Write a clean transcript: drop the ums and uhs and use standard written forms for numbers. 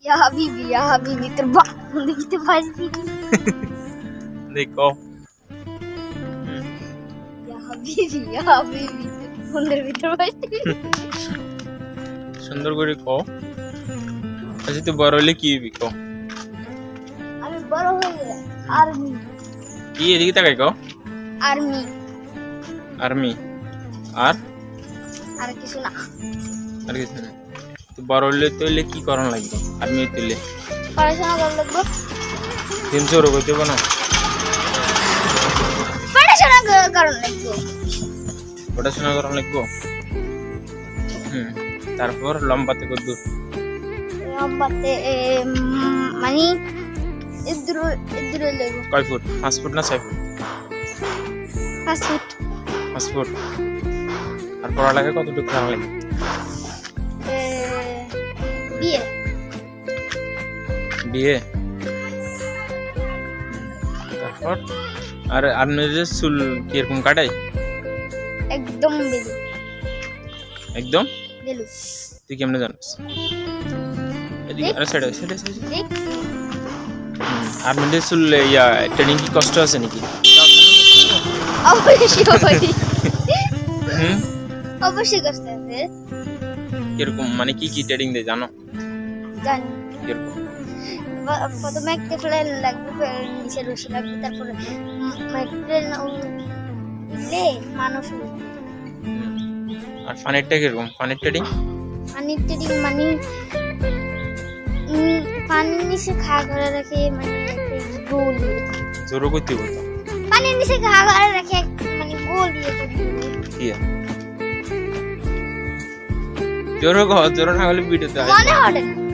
या हबीबी তোর বন্ধু দিতে পারবি দেখো ইয়া হাবিবি বন্ধুর ভিতর পারবি সুন্দর করে কও আচ্ছা তুই বড় হলে কি হবি কও আমি বড় হয়ে গেলাম আর্মি কি এদিকে তাকাই কও আর্মি আর্মি আর আর কিছু না আর কিছু না তুই বড় হলে তুইলে কি করণ লাগবে আর্মি তুইলে পড়াশোনা করা লাগবে দিন শুরু করতে হবে না পড়াশোনা করা লাগবে পড়াশোনা করণ লাগবে তারপর লম্বাতে কত দূর লম্বাতে মানে ইদুর লাগবে কয় ফুট 5 ফুট না 6 ফুট 5 ফুট 5 ফুট আর পড়ালেখা কতটুকু করা লাগে বিয়ে বিয়ে তারপর আর আর্মির চুল কিরকম কাটাই একদম বেলু একদম বেলু তুই কেমনে জানিস এদিকে আরে সাইড দেখ আর্মির চুল ইয়া ট্রেনিং কি কষ্ট আছে নাকি অবশ্যই করতে হবে কিরকম মানে কি কি ট্রেনিং দেয় জানো জানি কিরকম প্রথমে একটা ফ্লেন লাগবে নিচে রশি লাগবে তারপরে ফ্লেন উঠলে মানুষ উঠবে। আর ফানেরটা কিরকম ফানের ট্রেনিং পানির ট্রেনিং মানে পানির নিচে খা করে রাখে মানে গোল জোরও করতে বলতো পানির নিচে খা করে রাখে মানে গোল দিয়ে কি জোরও না হলে ভিডিওতে মনে হয় না